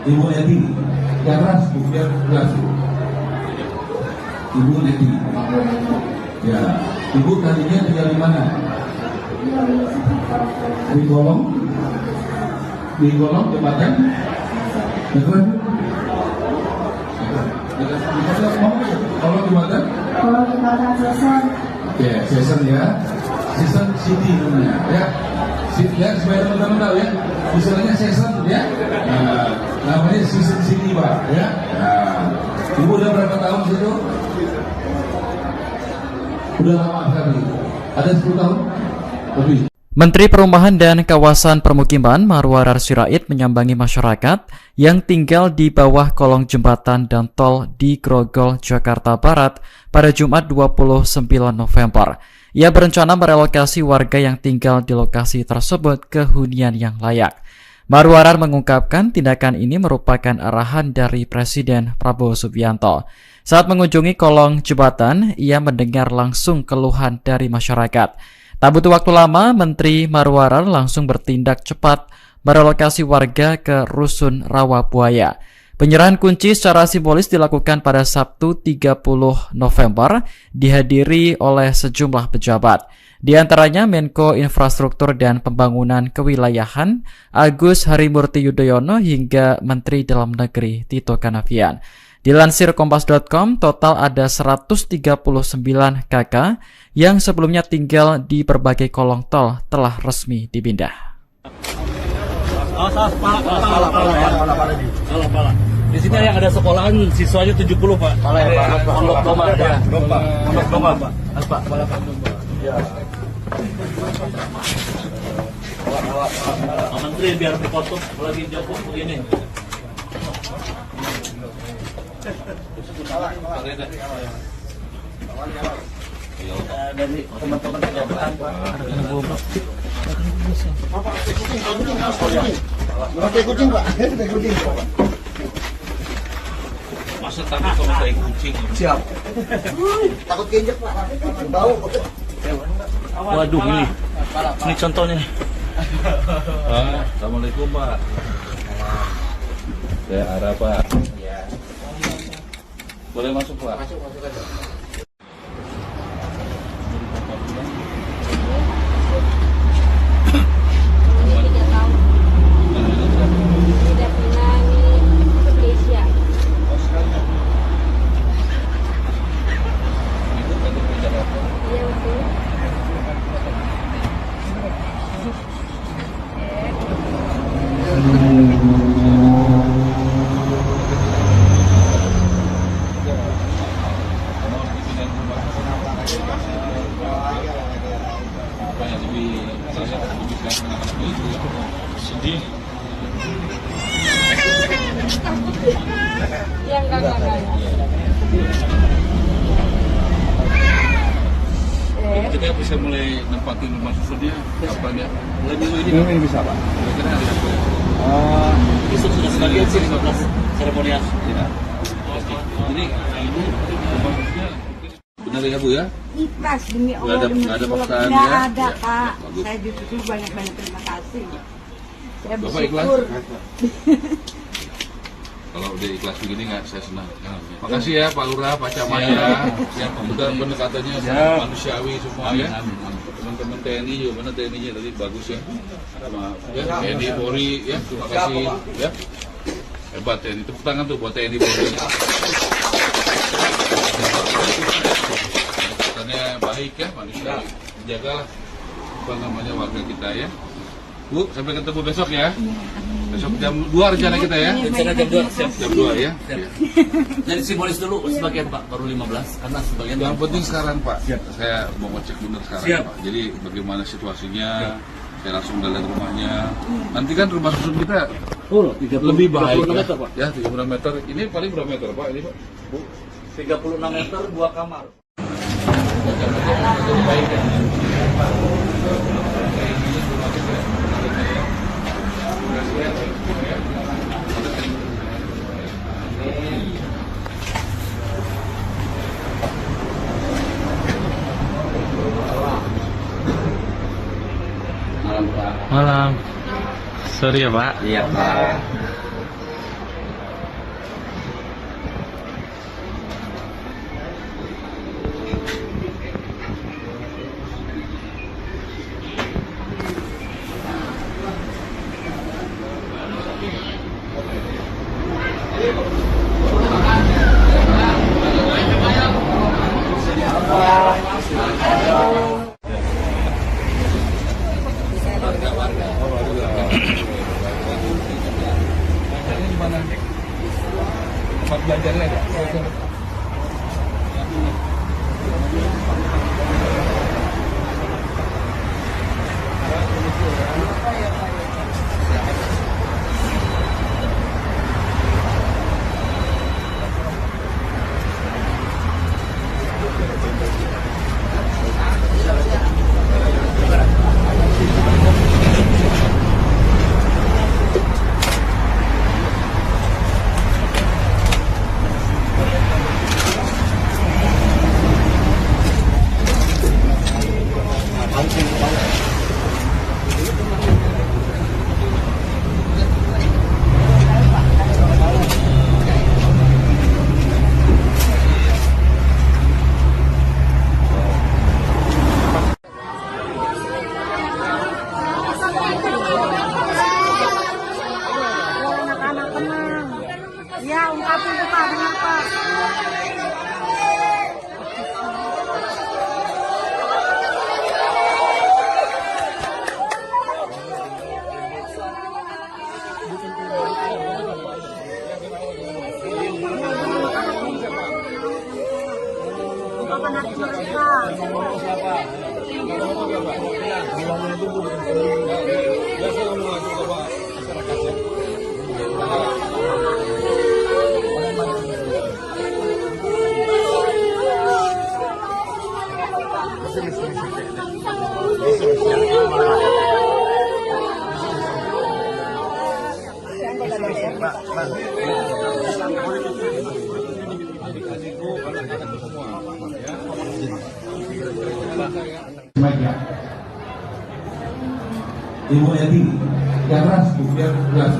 Ibu Neti, yang keras, Bu, biar keras. Ibu Neti. Ya, Ibu tadinya tinggal di mana? Di Golong. Di Golong, jembatan. Betul? Kalau jembatan? Kalau jembatan Season. Oke, Season ya. Season City namanya, ya. Ya, supaya teman-teman tahu ya, istilahnya Season ya. Nah, namanya Season City Pak, ya. Nah, Ibu udah berapa tahun situ? Udah lama sekali. Ada 10 tahun lebih. Menteri Perumahan dan Kawasan Permukiman Marwarar Sirait menyambangi masyarakat yang tinggal di bawah kolong jembatan dan tol di Grogol, Jakarta Barat pada Jumat 29 November. Ia berencana merelokasi warga yang tinggal di lokasi tersebut ke hunian yang layak. Marwarar mengungkapkan tindakan ini merupakan arahan dari Presiden Prabowo Subianto. Saat mengunjungi kolong jembatan, ia mendengar langsung keluhan dari masyarakat. Tak butuh waktu lama, Menteri Marwarar langsung bertindak cepat merelokasi warga ke Rusun Rawabuaya. Penyerahan kunci secara simbolis dilakukan pada Sabtu 30 November, dihadiri oleh sejumlah pejabat. Di antaranya Menko Infrastruktur dan Pembangunan Kewilayahan Agus Harimurti Yudhoyono hingga Menteri Dalam Negeri Tito Karnavian. Dilansir Kompas.com, total ada 139 KK yang sebelumnya tinggal di berbagai kolong tol telah resmi dipindah. Salah. Di sini yang ada sekolahan siswanya 70 Pak. Salah ya Pak. Pondok Domba ya. Pondok Domba Pak. Pak, balapan domba. Ya. Pak Menteri biar dipotong lagi jauh begini. Dari teman-teman pejabat pakai kucing Pak, pakai kucing. Masa takut sama kayak kucing? Siap. Takut keinjek Pak, bau. Waduh ini contohnya. Assalamualaikum Pak. Saya arah Pak. Boleh masuk Pak? Masuk aja. Sedih. Ya enggak. Kita bisa mulai nempatin rumah susunnya kapan ya? Mulai minggu ini bisa Pak? Kira-kira hari apa ya? Besok sudah sebagian sih 15 seremonial. Ya. Jadi ini rumah susunnya benar ya Bu ya? Ikhlas demi Allah. Nggak ada paksaan ya? Nggak ada Ya, Pak. bagus. Saya justru banyak terima kasih. Saya Bapak bersyukur. Kalau udah ikhlas begini nggak, saya senang. Makasih ya Pak Lurah, Pak Camat ya. Yang pendekatannya sangat manusiawi semua ya. Teman-teman TNI juga, mana TNI-nya tadi bagus ya. Sama ya, TNI Polri ya, terima kasih ya. Hebat TNI, tepuk tangan tuh buat TNI Polri. Pendekatannya baik ya, manusiawi. Jagalah apa namanya warga kita ya. Bu, sampai ketemu besok ya. Besok jam 2 rencana kita ya. Rencana jam 2, siap. Jam 2 ya. Jadi simbolis dulu sebagian Pak, baru 15 karena sebagian Yang penting sekarang Pak, saya mau ngecek benar sekarang Siap. Pak. Jadi bagaimana situasinya, saya langsung lihat rumahnya. Nanti kan rumah susun kita lebih baik 36 ya. meter Pak. Ya 36 meter. Ini paling berapa meter Pak? Ini Pak? Bu? 36 meter 2 kamar. Jadi baik ya. Malam. Sorry ya Pak. Iya Pak. Anak-anak tenang. Ya, ungkapin tuh Pak, kenapa? Ungkapan hati mereka. Baiklah. Ibu Neti, yang keras, Bu, biar keras.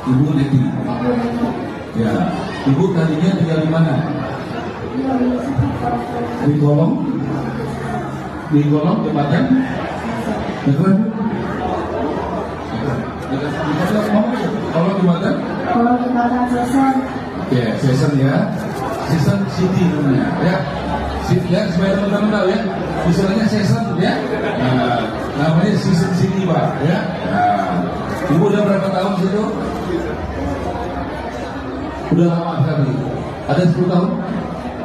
Ibu Neti. Ya, Ibu tadinya tinggal di mana? Di kolong. Di kolong tempatnya. Betul? Kolong tempatnya? Kalau kita selesai. Oke, season ya. Season City namanya, ya. Ya, supaya teman-teman tahu ya, istilahnya season ya. Nah, namanya season City Pak, ya. Nah, Ibu udah berapa tahun di situ? Udah lama sekali. Ada 10 tahun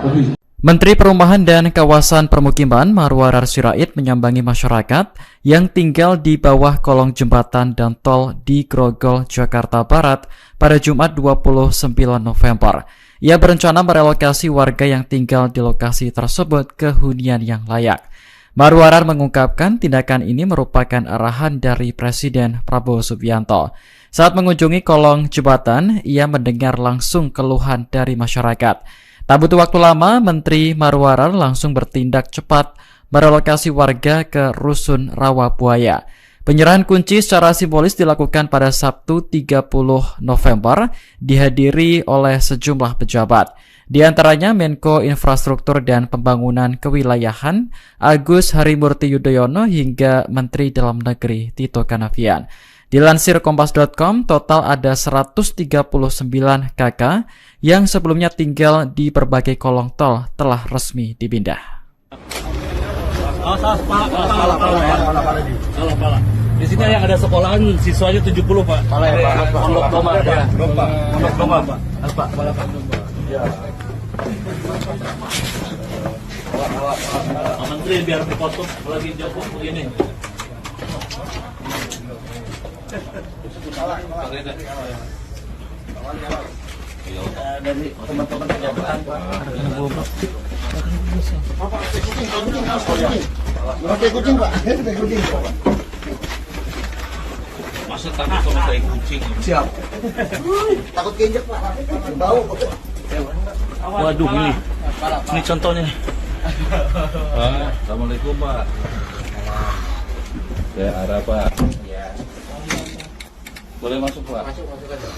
lebih. Menteri Perumahan dan Kawasan Permukiman Marwarar Sirait menyambangi masyarakat yang tinggal di bawah kolong jembatan dan tol di Grogol, Jakarta Barat pada Jumat 29 November. Ia berencana merelokasi warga yang tinggal di lokasi tersebut ke hunian yang layak. Marwarar mengungkapkan tindakan ini merupakan arahan dari Presiden Prabowo Subianto. Saat mengunjungi kolong jembatan, ia mendengar langsung keluhan dari masyarakat. Tak butuh waktu lama, Menteri Marwarar langsung bertindak cepat merelokasi warga ke Rusun Rawabuaya. Penyerahan kunci secara simbolis dilakukan pada Sabtu 30 November, dihadiri oleh sejumlah pejabat. Di antaranya Menko Infrastruktur dan Pembangunan Kewilayahan Agus Harimurti Yudhoyono hingga Menteri Dalam Negeri Tito Karnavian. Dilansir Kompas.com, total ada 139 KK yang sebelumnya tinggal di berbagai kolong tol telah resmi dipindah. Pala. Di sini yang ada sekolahan siswanya 70, Pak. Pala ya, Pak. Pondok Doma ya. Pondok Doma, Pak. Pak. Ya. Pak Menteri biar dipotong lagi jauh begini. Dari teman-teman jabatan, Pak. Pakai kucing, Pak. Pakai kucing. Masa takut sama tai kucing? Siap. Takut keinjek, Pak. Bau. Waduh, ini contohnya. Assalamualaikum Pak. Ya, arah Pak. Boleh masuk Pak? Masuk aja.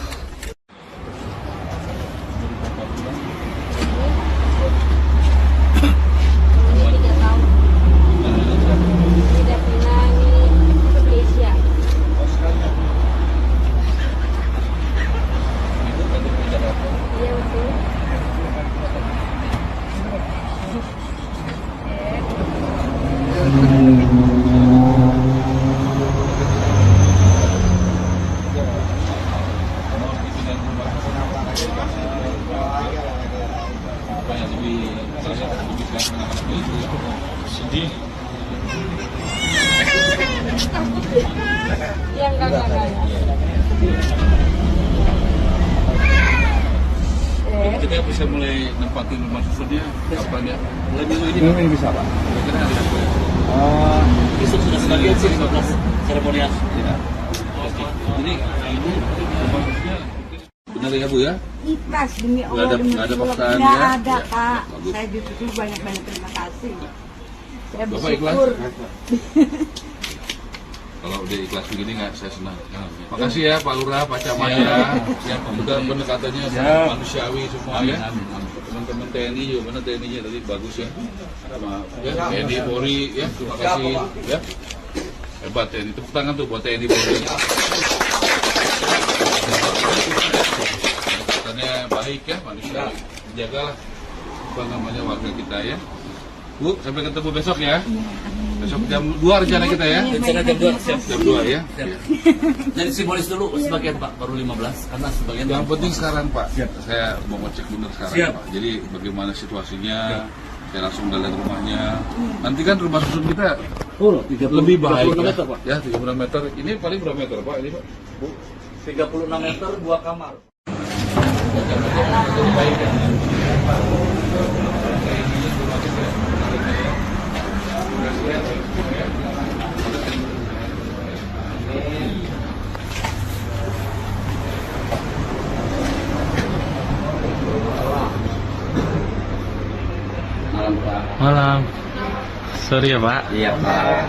Kita bisa mulai nempatin rumah susunnya kapan ya? Mulai minggu ini bisa Pak? Kira-kira hari apa ya? Besok sudah sebagian sih 15 seremonial. Ya. Oke. Jadi ini rumah susunnya benar ya Bu ya? Ikhlas demi Nggak Allah. ada- demi nggak ada Allah. paksaan Nggak ya? ada Ya, Pak. bagus. Saya ditutup banyak-banyak terima kasih. Saya Bapak ikhlas? bersyukur. Kalau udah ikhlas begini nggak, saya senang. Makasih ya Pak Lurah, Pak Camat ya. Yang pendekatannya sangat manusiawi semua ya. Teman-teman TNI juga, mana TNI-nya tadi bagus ya. Sama ya, TNI Polri ya, terima kasih ya. Hebat TNI, tepuk tangan tuh buat TNI Polri. Pendekatannya baik ya, manusiawi. Jagalah apa namanya warga kita ya. Bu, sampai ketemu besok ya. Besok jam 2 rencana kita ya. Rencana jam 2 siap. Jam 2 ya. Siap. Iya. Jadi simbolis dulu sebagian Pak, baru 15 karena sebagian Yang penting sekarang Pak, saya mau ngecek bener sekarang Siap. Pak. Jadi bagaimana situasinya, saya langsung lihat rumahnya. Nanti kan rumah susun kita lebih baik 36 ya. meter Pak. Ya 36 meter. Ini paling berapa meter Pak? Ini Pak? Bu? 36 meter 2 kamar. Jadi baik ya. Malam. Sorry ya Pak. Iya Pak.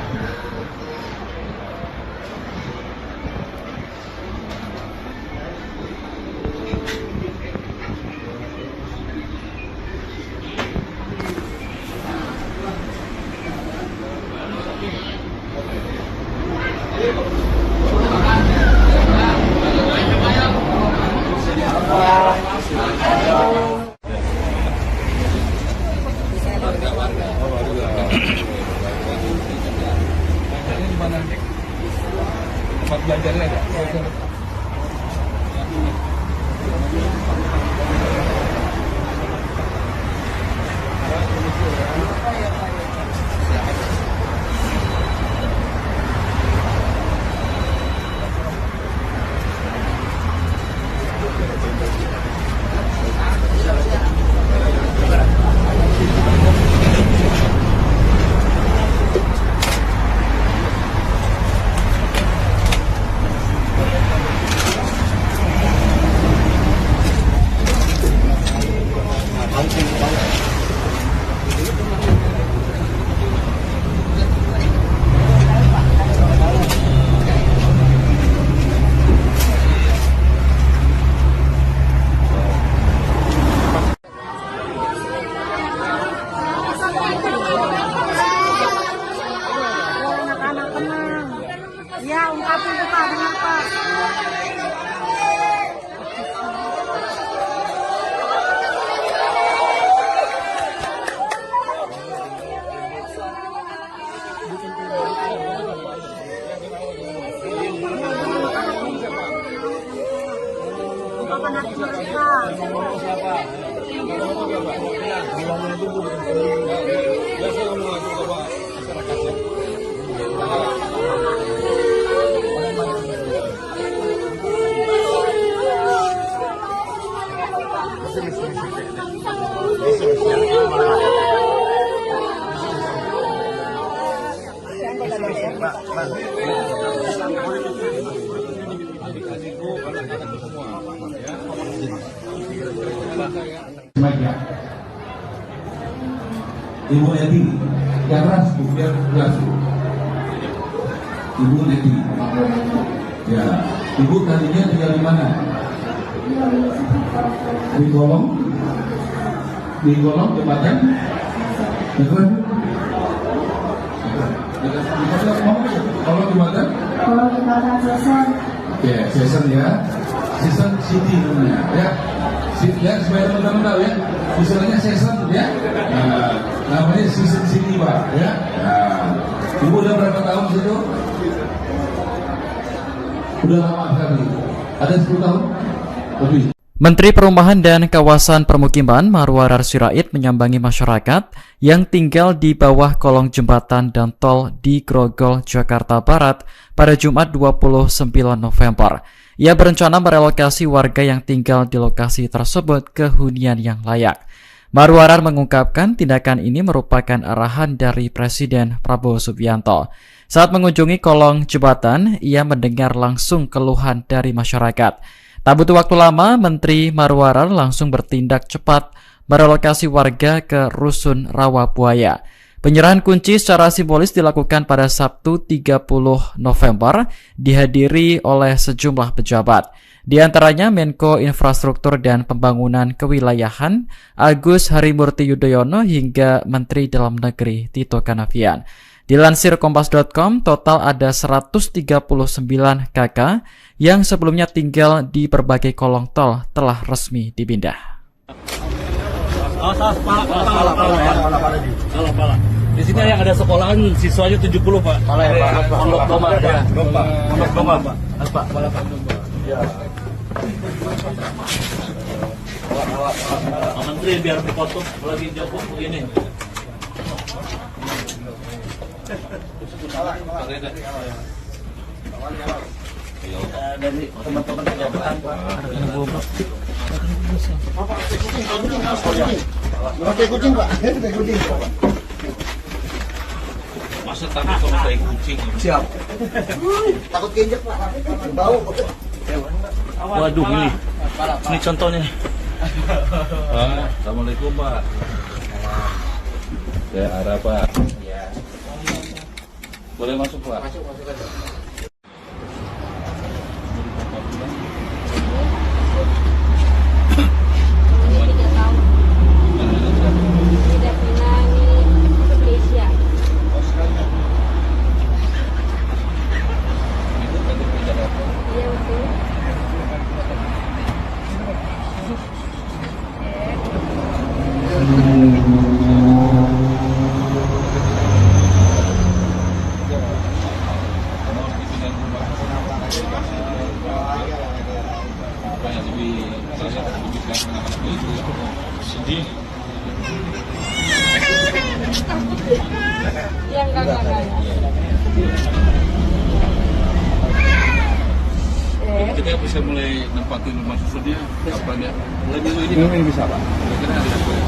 Tempat belajarnya ada. Anak-anak tenang. Ya, ungkapin tuh Pak, kenapa? Ungkapan hati mereka. Sebaiknya Ibu Neti, yang keras Bu, biar jelas Bu. Ibu Neti, ya, Ibu tadinya tinggal di mana? Di Golong jembatan. Betul? Kalau jembatan? Kalau jembatan Jason. Oke, Jason ya. Jason City namanya ya. Ya, supaya teman-teman tahu ya, istilahnya season ya. Nah, namanya season City Pak ya. Nah, Ibu udah berapa tahun di situ? Udah lama sekali. Ada 10 tahun lebih. Menteri Perumahan dan Kawasan Permukiman Marwarar Sirait menyambangi masyarakat yang tinggal di bawah kolong jembatan dan tol di Grogol, Jakarta Barat pada Jumat 29 November. Ia berencana merelokasi warga yang tinggal di lokasi tersebut ke hunian yang layak. Marwarar mengungkapkan tindakan ini merupakan arahan dari Presiden Prabowo Subianto. Saat mengunjungi kolong jembatan, ia mendengar langsung keluhan dari masyarakat. Tak butuh waktu lama, Menteri Marwarar langsung bertindak cepat merelokasi warga ke Rusun Rawabuaya. Penyerahan kunci secara simbolis dilakukan pada Sabtu 30 November, dihadiri oleh sejumlah pejabat. Di antaranya Menko Infrastruktur dan Pembangunan Kewilayahan Agus Harimurti Yudhoyono hingga Menteri Dalam Negeri Tito Karnavian. Dilansir Kompas.com, total ada 139 KK yang sebelumnya tinggal di berbagai kolong tol telah resmi dipindah. Pala. Di sini yang ada sekolahan siswanya 70 Pak. Pondok Doma ya. Pondok Doma Pak. Pak. Ya. Pak Menteri biar dipotong lagi jauh begini. Dari teman-teman pejabat Pakai kucing Pak, pakai kucing. Masa takut sama tai kucing? Siap. Takut keinjek Pak, bau. Waduh ini contohnya. Assalamualaikum Pak. Saya arah Pak. Boleh masuk Pak? Masuk aja. Sedih. Ya enggak. Kita bisa mulai nempatin rumah susunnya kapan ya? Mulai minggu ini bisa Pak? Kira-kira hari apa ya?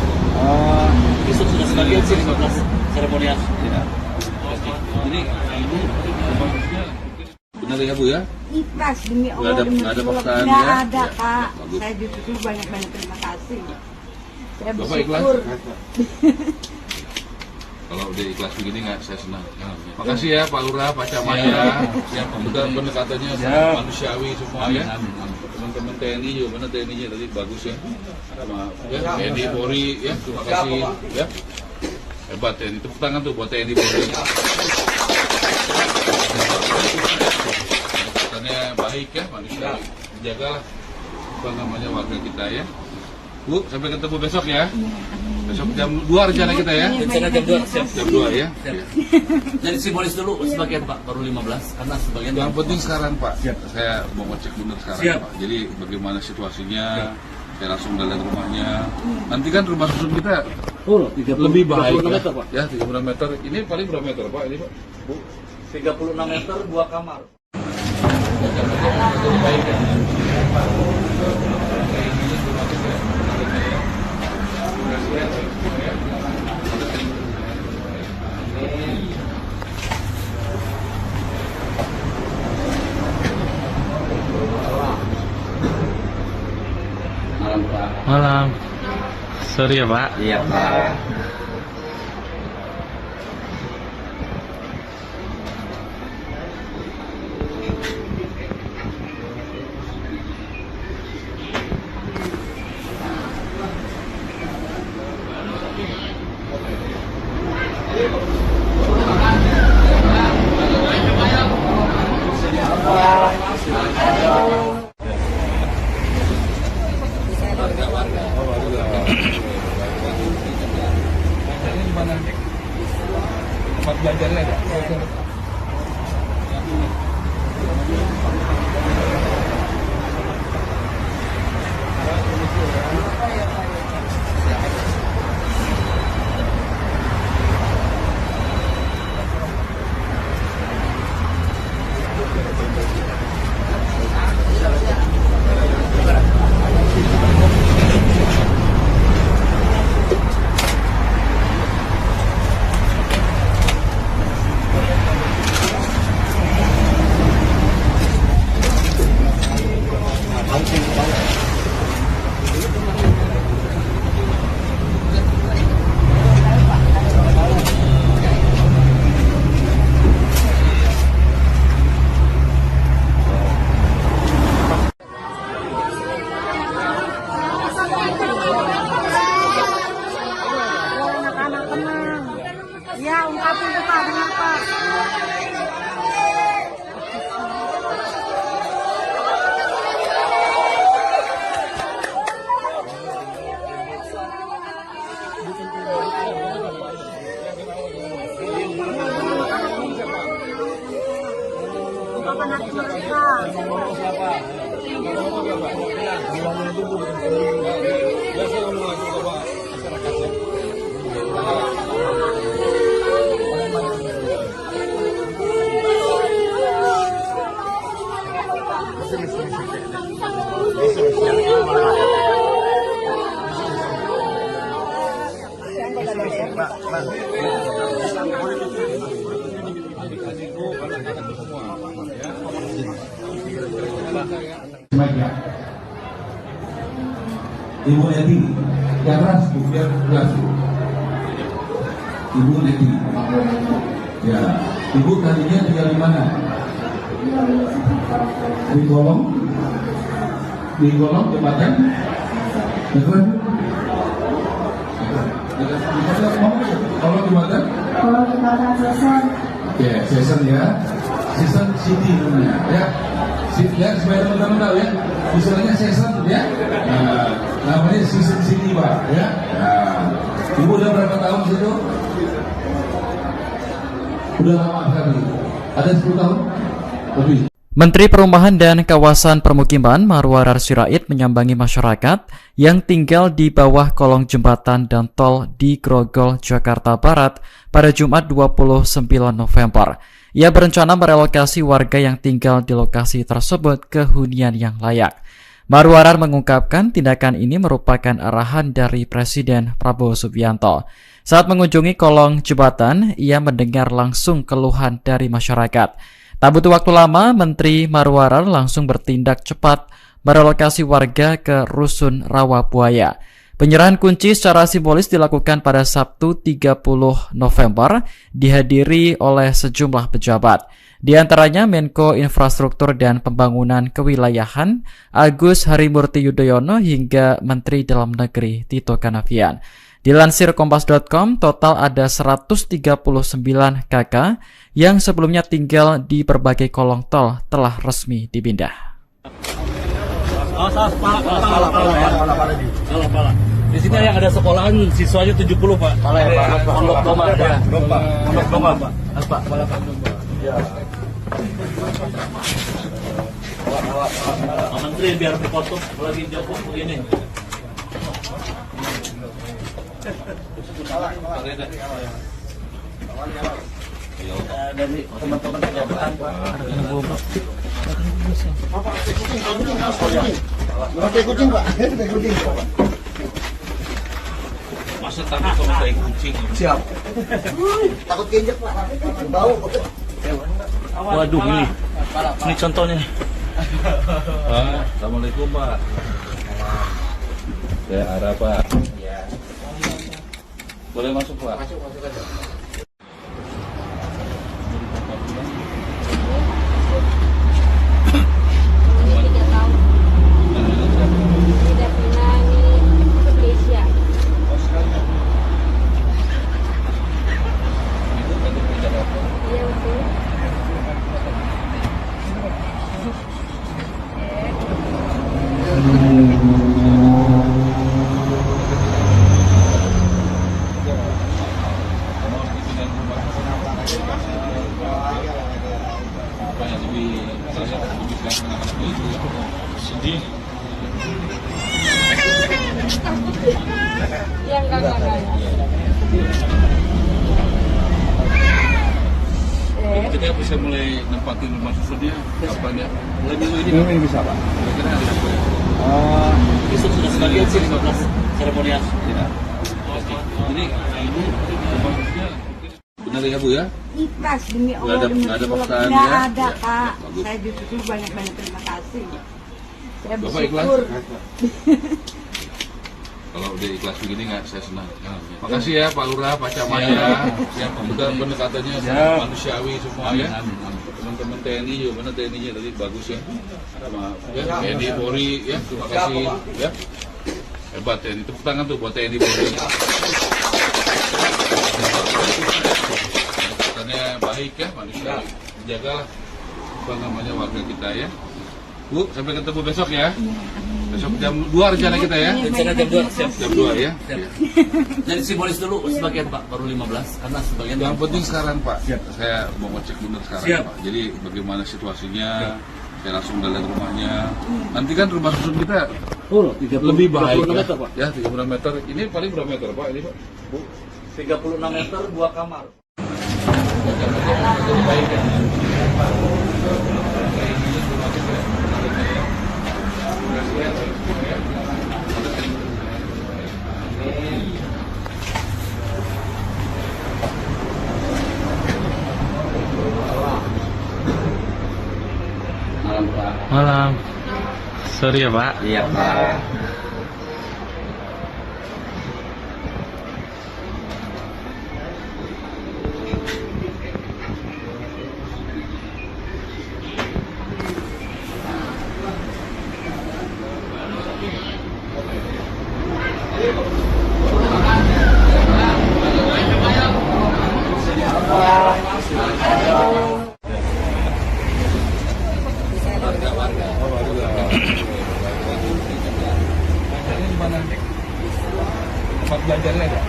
Besok sudah sebagian sih 15 seremonial. Ya. Jadi ini rumah susunnya benar ya Bu ya? Ikhlas demi Allah. Nggak ada paksaan ya? Nggak ada Ya, Pak. bagus. Saya justru banyak-banyak terima kasih. Saya Bapak ikhlas? bersyukur. Kalau udah ikhlas begini nggak, saya senang. Makasih ya Pak Lurah, Pak Camat ya. Yang pendekatannya sangat manusiawi semua ya. Teman-teman TNI juga, mana TNI-nya tadi bagus ya. Sama ya, TNI Polri ya, terima kasih ya. Hebat TNI, tepuk tangan tuh buat TNI Polri. Pendekatannya baik ya, manusiawi. Jagalah apa namanya warga kita ya. Bu, sampai ketemu besok ya. Besok jam 2 rencana kita ya. Rencana jam 2 siap. Jam 2 ya. Jadi simbolis dulu sebagian Pak, baru 15 karena sebagian Yang penting sekarang Pak, saya mau ngecek benar sekarang Siap. Pak. Jadi bagaimana situasinya, saya langsung lihat rumahnya. Nanti kan rumah susun kita lebih baik 36 ya. meter Pak. Ya 36 meter. Ini paling berapa meter Pak? Ini Pak? Bu. 36 meter 2 kamar. Malam. Sorry ya Pak. Iya Pak. Tempat belajarnya ada. Sebaiknya Ibu Neti, yang keras, biar keras. Ibu Neti, ya, Ibu tadinya tinggal di mana? Di kolong jembatan. Betul? Kolong jembatan? Kalau jembatan Season. Oke, Season ya. Season City namanya, ya. Ya, supaya teman-teman tahu ya, istilahnya Season ya. Nah, namanya Season City Pak, ya. Nah, Ibu udah berapa tahun di situ? Udah lama sekali. Ada 10 tahun lebih. Menteri Perumahan dan Kawasan Permukiman Marwarar Sirait menyambangi masyarakat yang tinggal di bawah kolong jembatan dan tol di Grogol, Jakarta Barat pada Jumat 29 November. Ia berencana merelokasi warga yang tinggal di lokasi tersebut ke hunian yang layak. Marwarar mengungkapkan tindakan ini merupakan arahan dari Presiden Prabowo Subianto. Saat mengunjungi kolong jembatan, ia mendengar langsung keluhan dari masyarakat. Tak butuh waktu lama, Menteri Marwarar langsung bertindak cepat merelokasi warga ke Rusun Rawabuaya. Penyerahan kunci secara simbolis dilakukan pada Sabtu 30 November, dihadiri oleh sejumlah pejabat. Di antaranya Menko Infrastruktur dan Pembangunan Kewilayahan Agus Harimurti Yudhoyono hingga Menteri Dalam Negeri Tito Karnavian. Dilansir Kompas.com, total ada 139 KK yang sebelumnya tinggal di berbagai kolong tol telah resmi dipindah. Pala. Di sini yang ada sekolahan siswanya 70 Pak. Pondok Doma ya. Pondok Doma Pak. Pak. Ya. Pak Menteri biar dipotong lagi jauh begini. Dari teman-teman pejabat Pakai kucing Pak, pakai kucing. Masa takut sama kayak kucing? Siap. Takut keinjek Pak, bau. Waduh ini contohnya. Assalamualaikum Pak. Ya arah Pak. Boleh masuk Pak? Masuk aja. Sedih. Ya enggak. Kita bisa mulai nempatin rumah susunnya kapan ya? Mulai minggu ini bisa Pak. Kira-kira hari apa ya? Besok sudah sebagian sih 15 seremonial. Ya. Jadi ini rumah susunnya benar ya Bu ya? Ikhlas demi Allah. Nggak ada paksaan Nggak ya? ada Pak. Bagus. Saya disuruh banyak-banyak terima kasih. Saya Bapak ikhlas? bersyukur. Kalau udah ikhlas begini nggak, saya senang. Makasih ya Pak Lurah, Pak Camat ya. Yang pendekatannya sangat manusiawi semua ya. Teman-teman TNI juga, mana TNI-nya tadi bagus ya. Ya, TNI Polri ya, terima kasih ya. Hebat TNI, tepuk tangan tuh buat TNI Polri. Pendekatannya baik ya, manusiawi. Jagalah apa namanya warga kita ya. Bu, sampai ketemu besok ya. Besok jam 2 rencana kita ya. Rencana jam 2 siap. Jam 2 ya. Jadi simbolis dulu sebagian Pak, baru 15 karena sebagian Yang penting sekarang Pak, saya mau ngecek bener sekarang Siap. Pak. Jadi bagaimana situasinya, saya langsung lihat rumahnya. Nanti kan rumah susun kita Oh, 30, lebih baik 36 ya. meter, Pak. Ya 36 meter. Ini paling berapa meter Pak? Ini Pak? Bu. 36 meter, 2 kamar. Lebih baik ya. Malam. Sorry ya Pak. Iya Pak. Tempat belajarnya ada.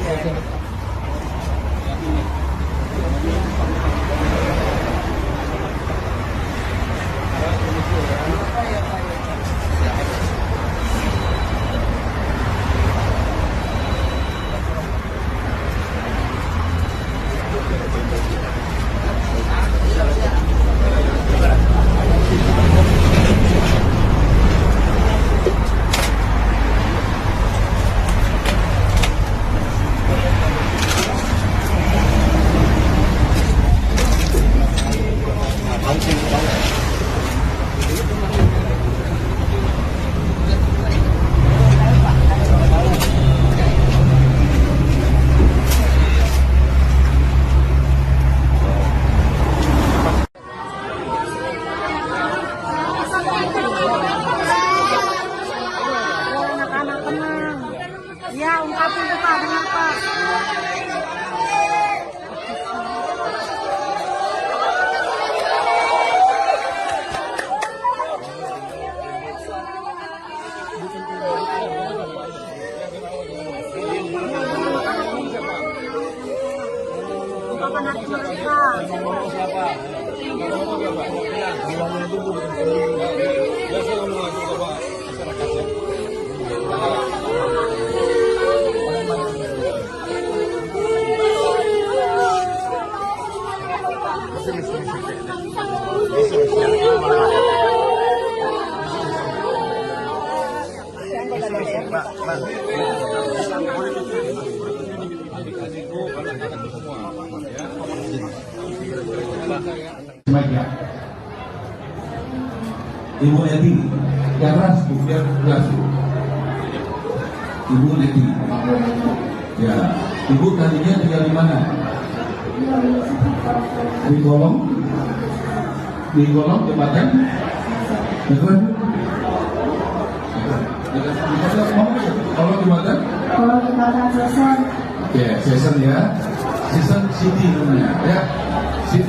Anak-anak tenang. Ya, ungkapin tuh Pak, kenapa? Ungkapkan hati mereka. Baiknya, Ibu Neti, yang keras, Bu, biar keras. Ibu Neti, ya, Ibu tadinya tinggal di mana? Di Golong, jembatan. Betul? Kalau jembatan? Kalau jembatan Sesen. Oke, Sesen ya. Sesen City namanya, ya.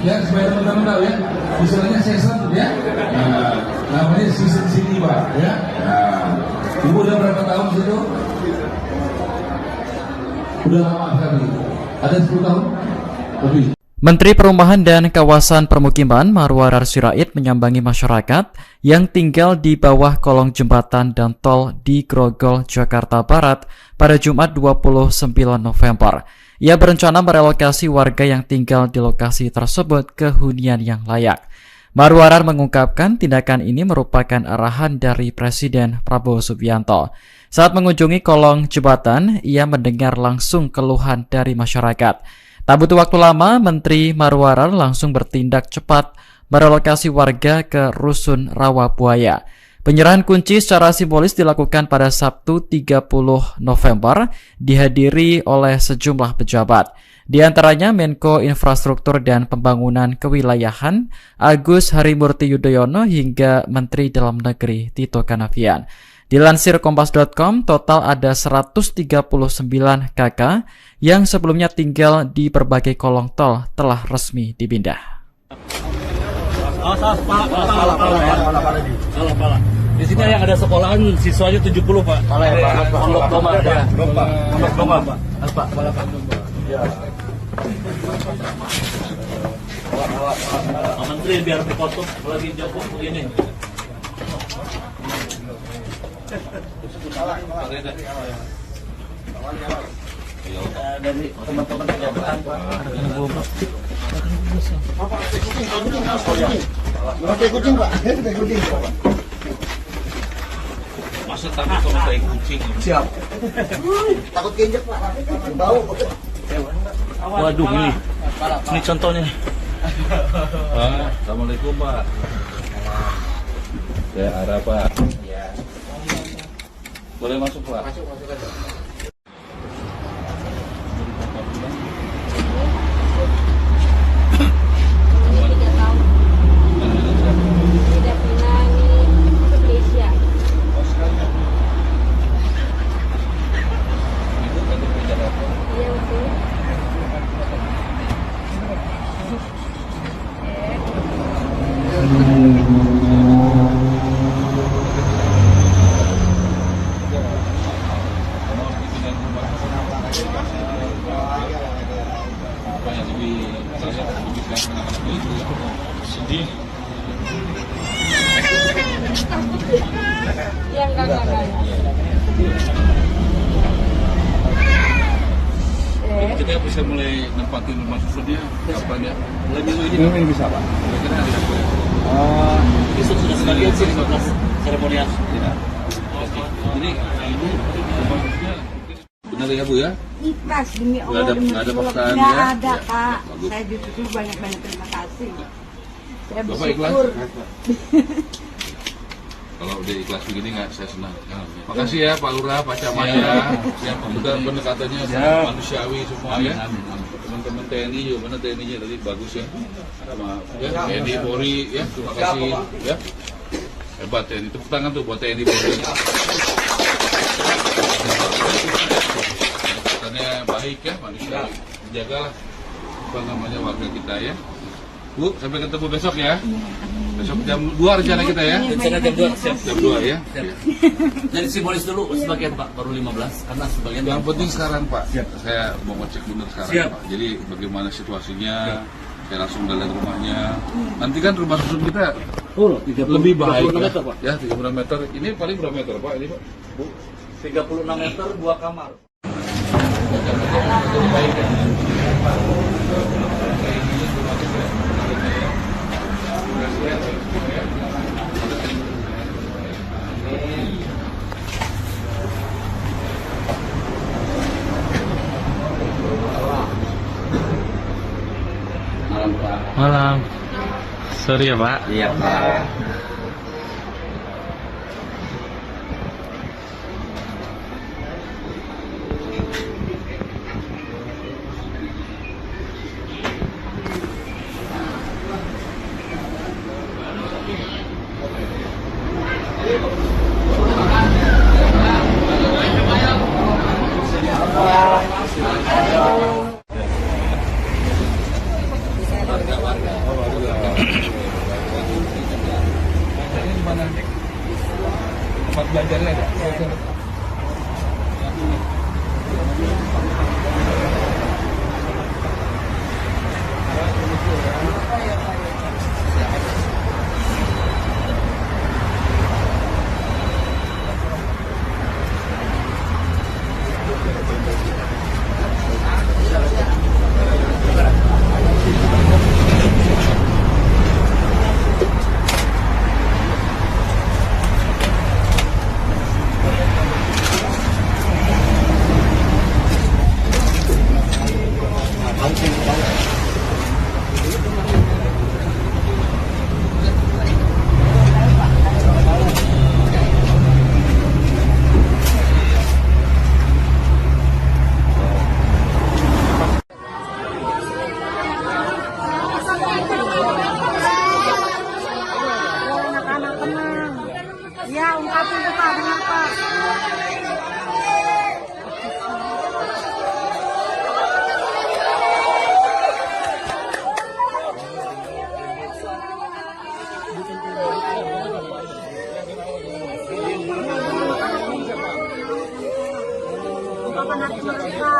Ya, supaya teman-teman tahu ya, istilahnya Sesen ya. Nah, namanya Sesen City Pak, ya. Nah, Ibu udah berapa tahun di situ? Udah lama sekali. Ada 10 tahun lebih. Menteri Perumahan dan Kawasan Permukiman Marwarar Sirait menyambangi masyarakat yang tinggal di bawah kolong jembatan dan tol di Grogol, Jakarta Barat pada Jumat 29 November. Ia berencana merelokasi warga yang tinggal di lokasi tersebut ke hunian yang layak. Marwarar mengungkapkan tindakan ini merupakan arahan dari Presiden Prabowo Subianto. Saat mengunjungi kolong jembatan, ia mendengar langsung keluhan dari masyarakat. Tak butuh waktu lama, Menteri Marwarar langsung bertindak cepat merelokasi warga ke Rusun Rawabuaya. Penyerahan kunci secara simbolis dilakukan pada Sabtu 30 November, dihadiri oleh sejumlah pejabat. Di antaranya Menko Infrastruktur dan Pembangunan Kewilayahan Agus Harimurti Yudhoyono hingga Menteri Dalam Negeri Tito Karnavian. Dilansir Kompas.com, total ada 139 KK yang sebelumnya tinggal di berbagai kolong tol telah resmi dipindah. Pala. Di sini yang ada sekolahan siswanya 70 Pak. Pondok Doma ya. Pondok Doma Pak. Pak. Ya. Pak Menteri biar dipotong lagi jauh begini. Dari teman-teman pejabat Pakai kucing, Pak. Pakai kucing. Masa takut sama tai kucing? Siap. Takut keinjek, Pak. Bau. Waduh, ini contohnya. Assalamualaikum Pak. Saya arah Pak. Boleh masuk Pak? Masuk aja. Sedih. Ya enggak. Kita bisa mulai nempatin rumah susunnya kapan ya? Mulai minggu ini bisa Pak. Kira-kira hari apa ya? Besok sudah sebagian sih 15 seremonial. Ya. Oke. Jadi ini rumah susunnya benar ya Bu ya? Ikhlas demi Nggak ada- Allah. nggak ada paksaan Nggak ya? ada, Ya, Pak. bagus. Saya justru banyak-banyak terima kasih. Saya Bapak ikhlas? bersyukur. Kalau udah ikhlas begini nggak, saya senang. Makasih ya Pak Lurah, Pak Camat ya. Yang pendekatannya sangat manusiawi semua ya. Teman-teman TNI juga, mana TNI-nya tadi bagus ya. Sama ya, TNI Polri ya, terima kasih ya. Hebat TNI, tepuk tangan tuh buat TNI Polri. Pendekatannya baik ya, manusiawi. Jagalah apa namanya warga kita ya. Bu, sampai ketemu besok ya. Besok jam 2 rencana kita ya. Rencana jam 2 siap. Jam 2 ya. Jadi simbolis dulu sebagian Pak, baru 15 karena sebagian Yang penting sekarang Pak, saya mau ngecek bener sekarang Siap. Pak. Jadi bagaimana situasinya, saya langsung lihat rumahnya. Nanti kan rumah susun kita lebih baik 36 ya. meter Pak. Ya 36 meter. Ini paling berapa meter Pak? Ini Pak? Bu? 36 meter 2 kamar. Malam. Sorry ya Pak. Iya Pak. Tempat belajarnya ada. Anak-anak tenang. Ya, ungkapin tuh Pak, kenapa? Ungkapan hati mereka.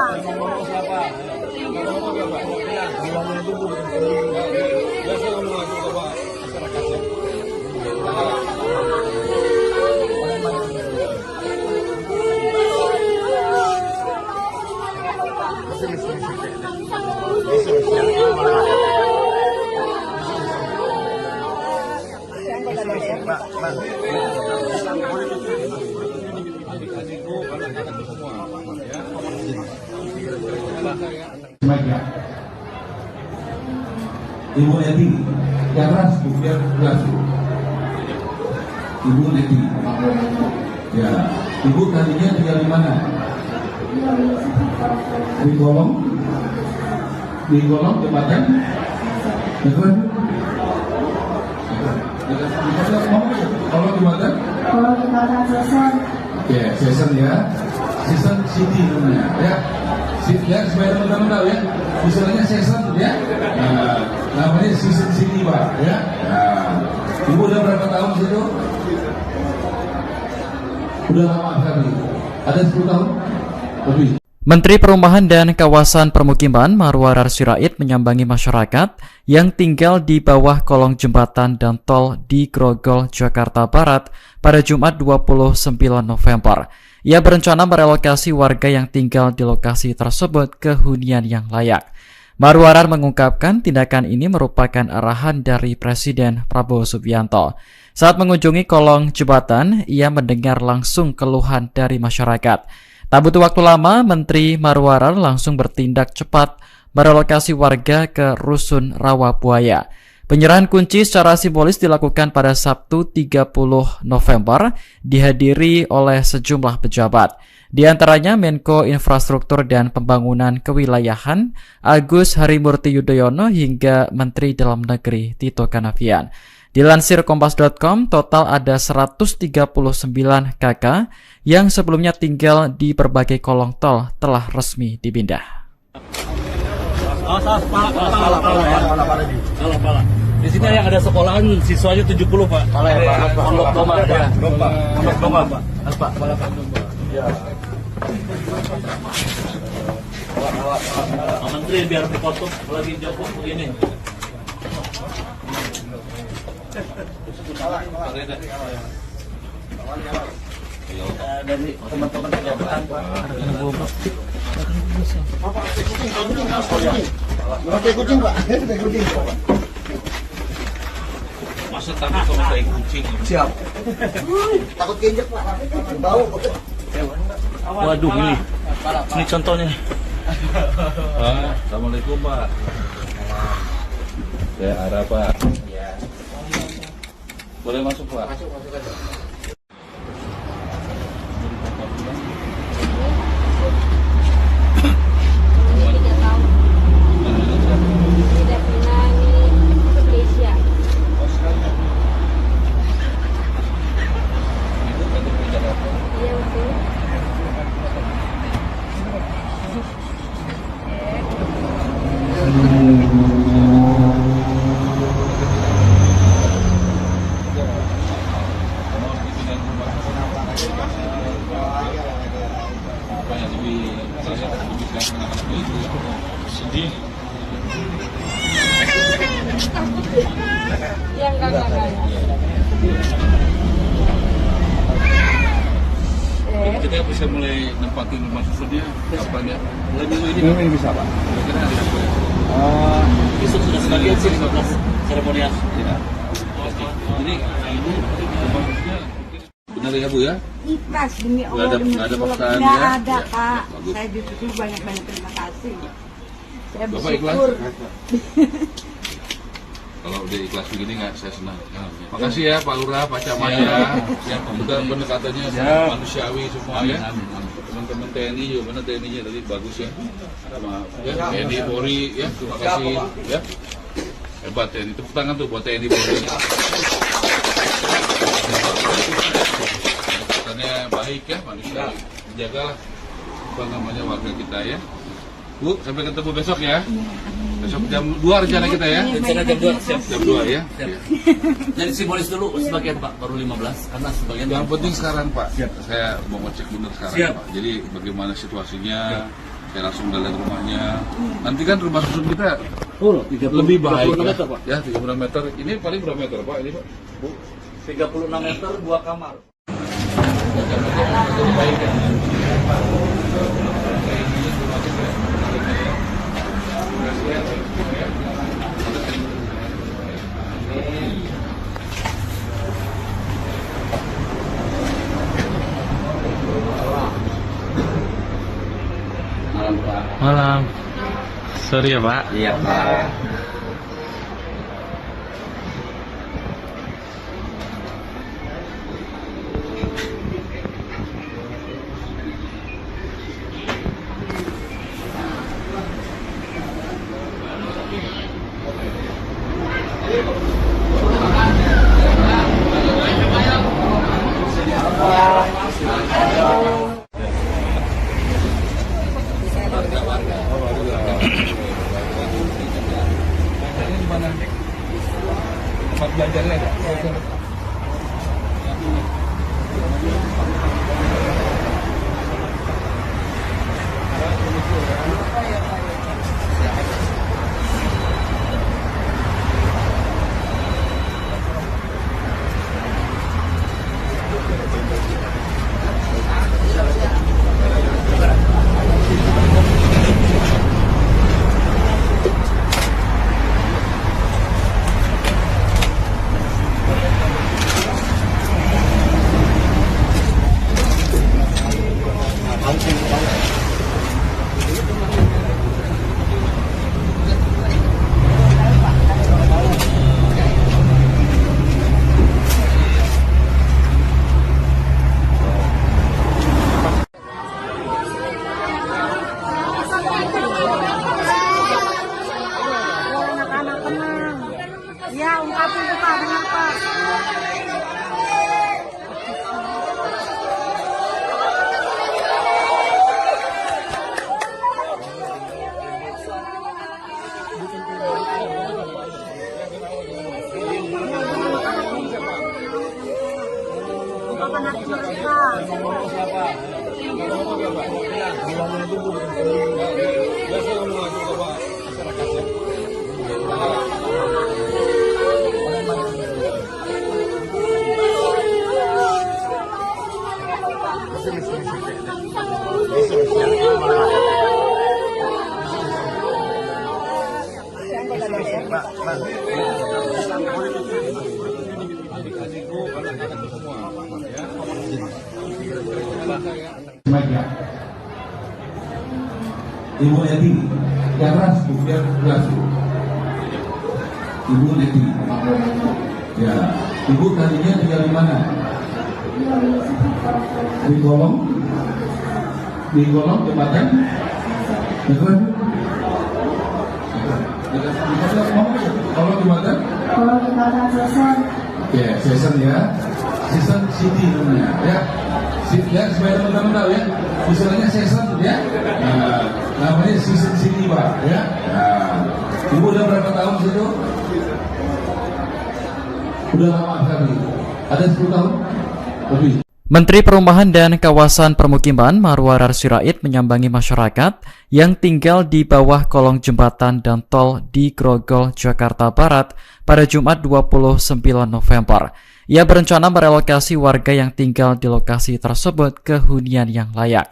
Ibu Neti, yang keras Bu, biar keras Bu. Ibu Neti. Ya, Ibu tadinya tinggal di mana? Di Golong. Di Golong jembatan. Betul? Kalau jembatan? Kalau jembatan Season. Oke, Season ya. Season City namanya ya. Ya, supaya teman-teman tahu ya. Istilahnya Season ya. Nah, namanya Season City Pak ya. Nah, Ibu udah berapa tahun di situ? Udah lama sekali. Ada 10 tahun? Lebih. Menteri Perumahan dan Kawasan Permukiman Marwarar Sirait menyambangi masyarakat yang tinggal di bawah kolong jembatan dan tol di Grogol, Jakarta Barat pada Jumat 29 November. Ia berencana merelokasi warga yang tinggal di lokasi tersebut ke hunian yang layak. Marwarar mengungkapkan tindakan ini merupakan arahan dari Presiden Prabowo Subianto. Saat mengunjungi kolong jembatan, ia mendengar langsung keluhan dari masyarakat. Tak butuh waktu lama, Menteri Marwarar langsung bertindak cepat merelokasi warga ke Rusun Rawabuaya. Penyerahan kunci secara simbolis dilakukan pada Sabtu 30 November, dihadiri oleh sejumlah pejabat. Di antaranya Menko Infrastruktur dan Pembangunan Kewilayahan Agus Harimurti Yudhoyono hingga Menteri Dalam Negeri Tito Karnavian. Dilansir Kompas.com, total ada 139 KK yang sebelumnya tinggal di berbagai kolong tol telah resmi dipindah. Pala. Di sini yang ada sekolahan siswanya 70 Pak. Pondok Doma ya. Pondok Doma Pak. Pak. Ya. Pak Menteri biar dipotong lagi jauh begini. Dari teman-teman pejabat kucing Pak. Masa takut sama kayak kucing? Siap. Takut keinjek Pak. Bau. Waduh ini contohnya. Assalamualaikum Pak. Saya arah Pak. Boleh masuk Pak? Masuk aja. Sedih. Ya enggak. Kita bisa mulai nempatin rumah susunnya kapan ya? Mulai minggu ini bisa Pak. Besok sudah sebagian sih 15 seremonial. Jadi ini rumah susunnya benar ya Bu ya? Ikhlas demi Allah. Nggak ada paksaan ya? Nggak ada Ya, Pak. bagus. Saya ditutup banyak-banyak terima kasih. Saya Bapak ikhlas? bersyukur. Kalau udah ikhlas begini nggak, saya senang. Makasih ya Pak Lurah, Pak Camat ya. Yang pendekatannya sangat manusiawi semua ya. Teman-teman TNI juga, mana TNI-nya tadi bagus ya. Sama ya, TNI Polri ya, terima kasih ya. Hebat TNI, tepuk tangan tuh buat TNI Polri. Pendekatannya baik ya, manusiawi. Jagalah apa namanya warga kita ya. Bu, sampai ketemu besok ya. Besok jam 2 rencana kita ya. Rencana jam 2 siap. Jam 2 ya. Jadi simbolis dulu sebagian Pak, baru 15 karena sebagian Yang penting sekarang Pak, saya mau ngecek bener sekarang Siap. Pak. Jadi bagaimana situasinya, saya langsung lihat rumahnya. Nanti kan rumah susun kita lebih baik 36 ya. meter Pak. Ya 36 meter. Ini paling berapa meter Pak? Ini Pak? Bu? 36 meter 2 kamar. Jadi baik ya. Malam. Sorry ya Pak. Iya Pak. Tempat belajarnya ada. Anak-anak tenang. Ya, ungkapin tuh Pak, benar Pak. Ungkapkan hati mereka. Baiklah. Ibu Neti, yang keras, biar keras. Ibu Neti. Ya, ibu tadinya tinggal di mana? Di kolong jembatan. Betul? Kolong jembatan. Oke, season ya. Season City namanya, ya. Ya, supaya teman-teman tahu ya, istilahnya season ya. Namanya season City Pak, ya. Ibu udah berapa tahun di situ? Udah lama sekali. Ada 10 tahun lebih. Menteri Perumahan dan Kawasan Permukiman Marwarar Sirait menyambangi masyarakat yang tinggal di bawah kolong jembatan dan tol di Grogol, Jakarta Barat pada Jumat 29 November. Ia berencana merelokasi warga yang tinggal di lokasi tersebut ke hunian yang layak.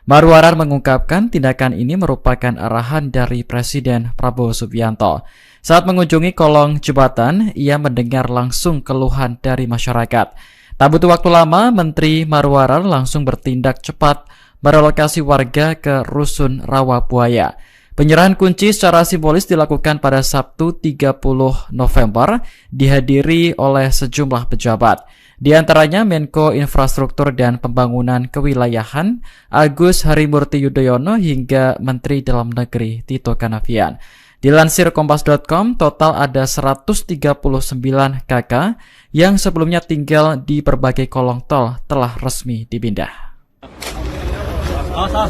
Marwarar mengungkapkan tindakan ini merupakan arahan dari Presiden Prabowo Subianto. Saat mengunjungi kolong jembatan, ia mendengar langsung keluhan dari masyarakat. Tak butuh waktu lama, Menteri Marwarar langsung bertindak cepat merelokasi warga ke Rusun Rawabuaya. Penyerahan kunci secara simbolis dilakukan pada Sabtu 30 November, dihadiri oleh sejumlah pejabat. Di antaranya Menko Infrastruktur dan Pembangunan Kewilayahan Agus Harimurti Yudhoyono hingga Menteri Dalam Negeri Tito Karnavian. Dilansir Kompas.com, total ada 139 KK yang sebelumnya tinggal di berbagai kolong tol telah resmi dipindah. Pala.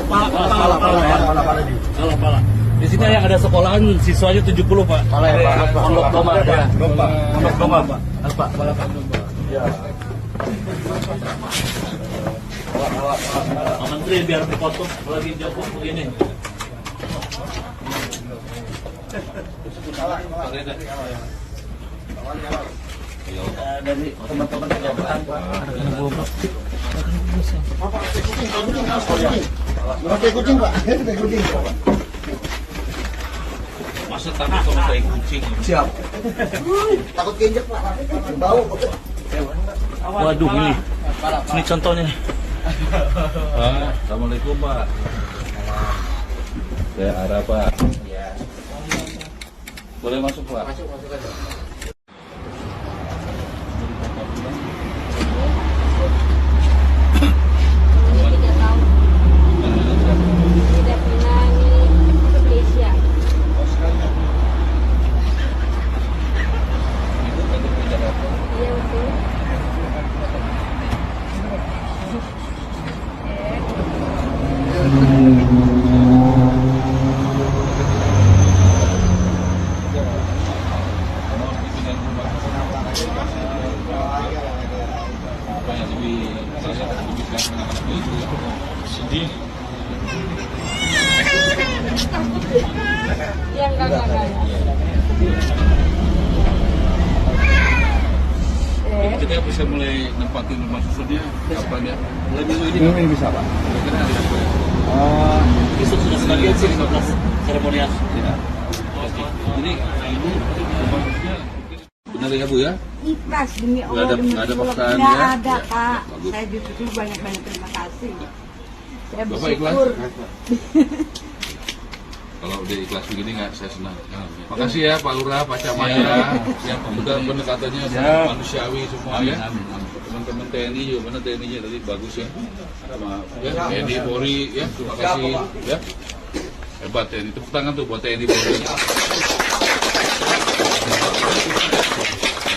Di sini yang ada sekolahan siswanya 70 Pak. Pala ya Pak. Pondok Doma ya. Pondok Doma Pak. Pak. Ya. Pak Menteri biar dipotong lagi jauh begini. Dari teman-teman jabatan Pak. Pakai kucing Pak, pakai kucing. Masa takut sama tai kucing? Siap. Takut keinjek Pak, bau. Waduh ini contohnya. Assalamualaikum Pak. Saya arah Pak. Boleh masuk Pak? Masuk aja. anak-anaknya itu ya. Sedih. Ya enggak. Kita bisa mulai nempatin rumah susunnya kapan ya? Mulai minggu ini bisa Pak? Kira-kira hari apa ya? Besok sudah sebagian sih 15 seremonial. Ya. Oke. Jadi ibu rumah susunnya benar ya Bu ya? Ikhlas demi Allah. Nggak ada paksaan Nggak ya? ada Pak. Bagus. Saya justru banyak-banyak terima kasih. Saya Bapak ikhlas? bersyukur. Kalau udah ikhlas begini nggak, saya senang. Makasih ya Pak Lurah, Pak Camat ya, yang pendekatannya sangat manusiawi semua ya. Teman-teman TNI juga, mana TNI-nya tadi bagus ya. Sama ya, TNI Polri ya, terima kasih ya. Hebat TNI, tepuk tangan tuh buat TNI Polri.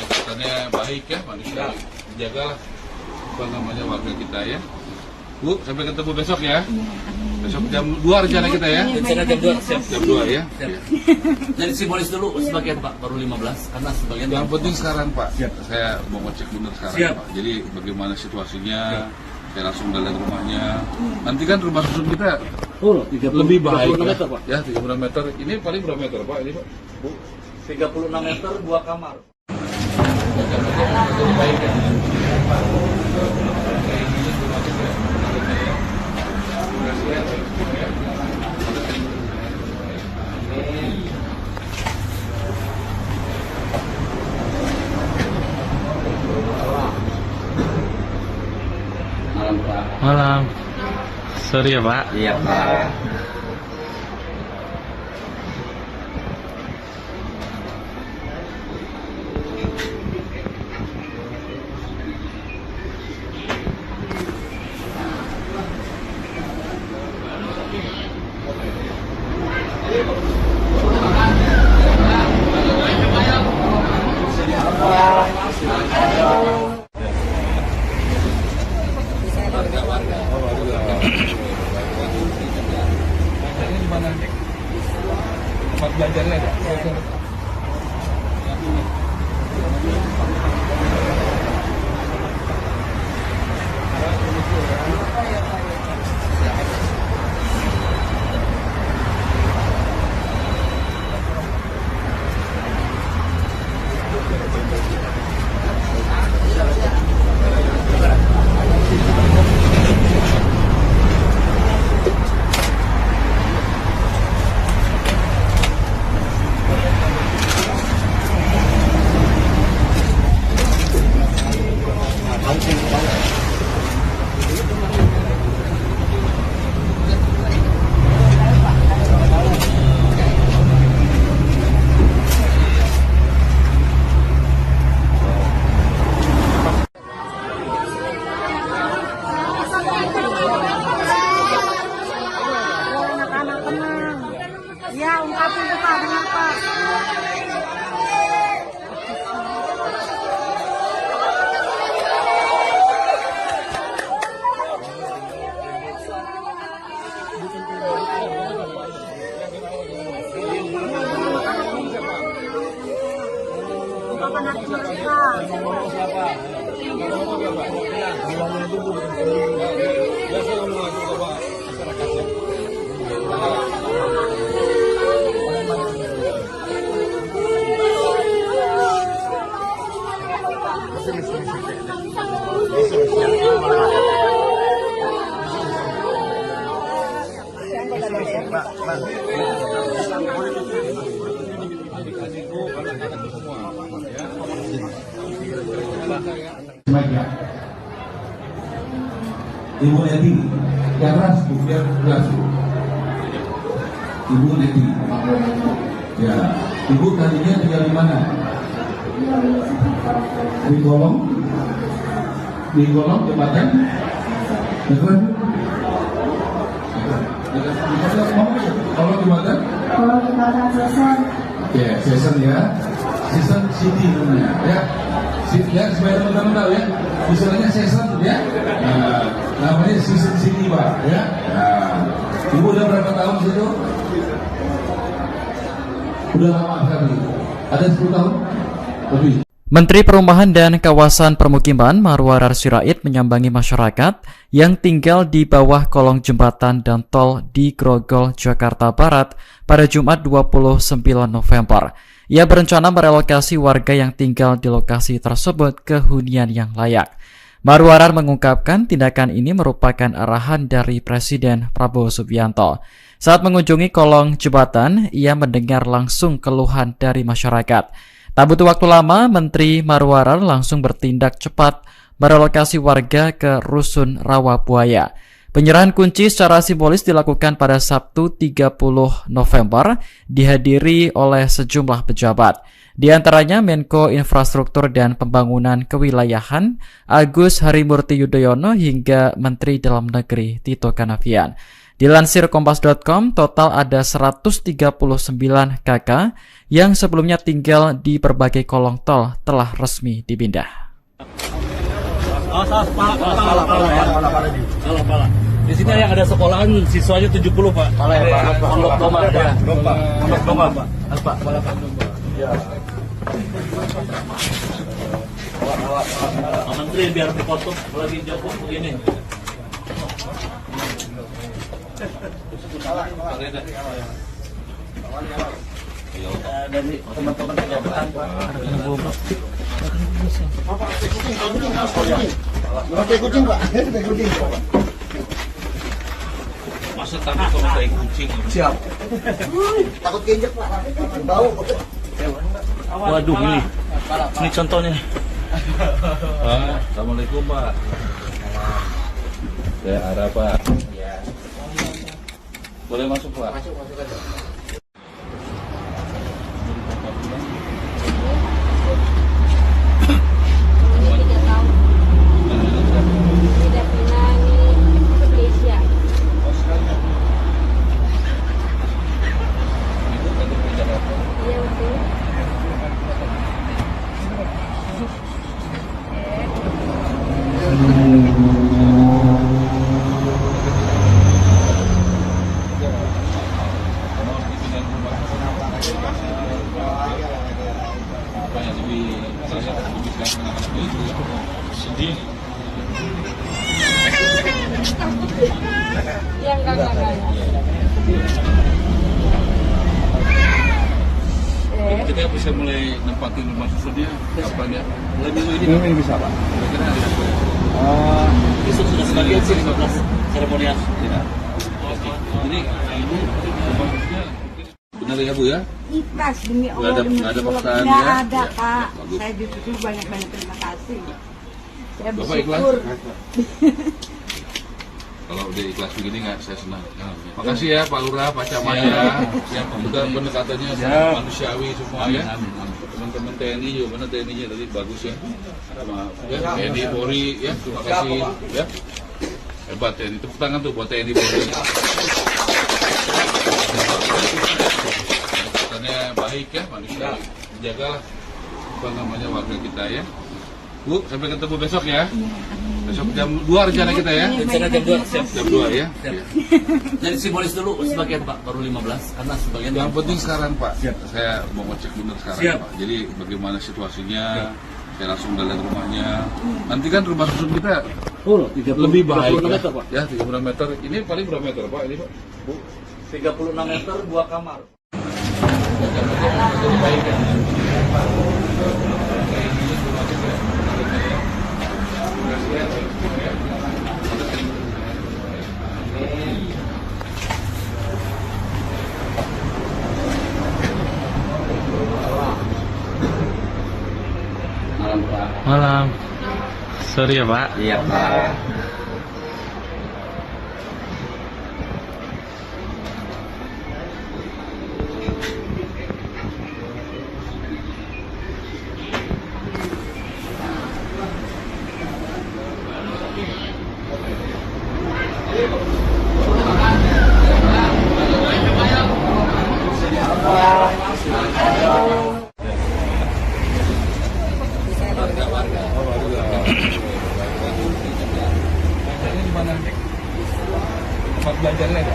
Pendekatannya baik ya, manusiawi. Jagalah apa namanya warga kita ya. Bu, sampai ketemu besok ya. Besok jam 2 rencana kita ya. Rencana jam 2 siap. Jam 2 ya. Siap. Jadi simbolis dulu sebagian Pak, baru 15 karena sebagian Yang penting sekarang Pak, saya mau ngecek bener sekarang Siap. Pak. Jadi bagaimana situasinya, saya langsung lihat rumahnya. Nanti kan rumah susun kita lebih baik 36 ya. meter Pak. Ya 36 meter. Ini paling berapa meter Pak? Ini Pak? Bu? 36 meter 2 kamar. Lebih baik ya. Malam. Sorry ya Pak. Iya Pak. Tempat belajarnya ada. Anak-anak tenang. Ya ungkapin tuh Pak, kenapa? Ungkapan hati mereka. Sebaiknya Ibu Neti yang keras Bu, biar keras Bu. Ibu Neti ya, Ibu tadinya tinggal di mana? Di Golong jembatan betul? Kalau jembatan Sesen. Oke, Sesen ya. Sesen City namanya ya. Ya, supaya teman-teman tahu ya, istilahnya Sesen ya. Nah, namanya Sesen City Pak ya. Nah, Ibu udah berapa tahun di situ? Udah lama sekali. Ada 10 tahun lebih. Menteri Perumahan dan Kawasan Permukiman Marwarar Sirait menyambangi masyarakat yang tinggal di bawah kolong jembatan dan tol di Grogol, Jakarta Barat pada Jumat 29 November. Ia berencana merelokasi warga yang tinggal di lokasi tersebut ke hunian yang layak. Marwarar mengungkapkan tindakan ini merupakan arahan dari Presiden Prabowo Subianto. Saat mengunjungi kolong jembatan, ia mendengar langsung keluhan dari masyarakat. Tak butuh waktu lama, Menteri Marwarar langsung bertindak cepat merelokasi warga ke Rusun Rawabuaya. Penyerahan kunci secara simbolis dilakukan pada Sabtu 30 November, dihadiri oleh sejumlah pejabat. Di antaranya Menko Infrastruktur dan Pembangunan Kewilayahan Agus Harimurti Yudhoyono hingga Menteri Dalam Negeri Tito Karnavian. Dilansir Kompas.com, total ada 139 KK yang sebelumnya tinggal di berbagai kolong tol telah resmi dipindah. Di sini yang ada sekolahan siswanya 70 Pak. Pondok Doma ya. Pondok Doma Pak. Pak. Pak Menteri biar dipotong lagi jauh begini. Dari teman-teman pejabat kucing Pak. Masa takut sama tai kucing? Siap. Takut keinjek Pak. Bau. Waduh ini contohnya. Assalamualaikum Pak. Saya arah Pak. Boleh masuk Pak? Masuk aja. Sedih. Ya enggak. Kita bisa mulai nempatin rumah susunnya kapan ya? Mulai minggu ini bisa Pak. Kira-kira hari apa ya? Besok sudah sebagian sih 15 seremonial. Ya. Oke. Jadi ini rumah susunnya benar ya Bu ya? Ikhlas demi Allah. Nggak ada paksaan ya? Nggak ada Ya, Pak. bagus. Saya justru banyak-banyak terima kasih. Saya Bapak ikhlas? bersyukur. Kalau udah ikhlas begini nggak, saya senang. Makasih ya Pak Lurah, Pak Camat ya. Yang pendekatannya sangat manusiawi semua ya. Teman-teman TNI juga, mana TNI-nya tadi bagus ya. Sama ya, TNI Polri ya, terima kasih ya. Hebat TNI, tepuk tangan tuh buat TNI Polri. Pendekatannya baik ya, manusiawi. Jagalah apa namanya warga kita ya. Bu, sampai ketemu besok ya. Besok jam 2 rencana kita ya. Rencana jam 2 siap. Jam 2 ya. Siap. Jadi simbolis dulu sebagian Pak, baru 15 karena sebagian Yang penting sekarang Pak, saya mau ngecek benar sekarang Siap. Pak. Jadi bagaimana situasinya, saya langsung lihat rumahnya. Nanti kan rumah susun kita lebih baik 36 ya. meter Pak. Ya 36 meter. Ini paling berapa meter Pak? Ini Pak? Bu. 36 meter 2 kamar. Jadi baik ya. Malam. Sorry ya Pak. Iya Pak. Tempat belajarnya ya?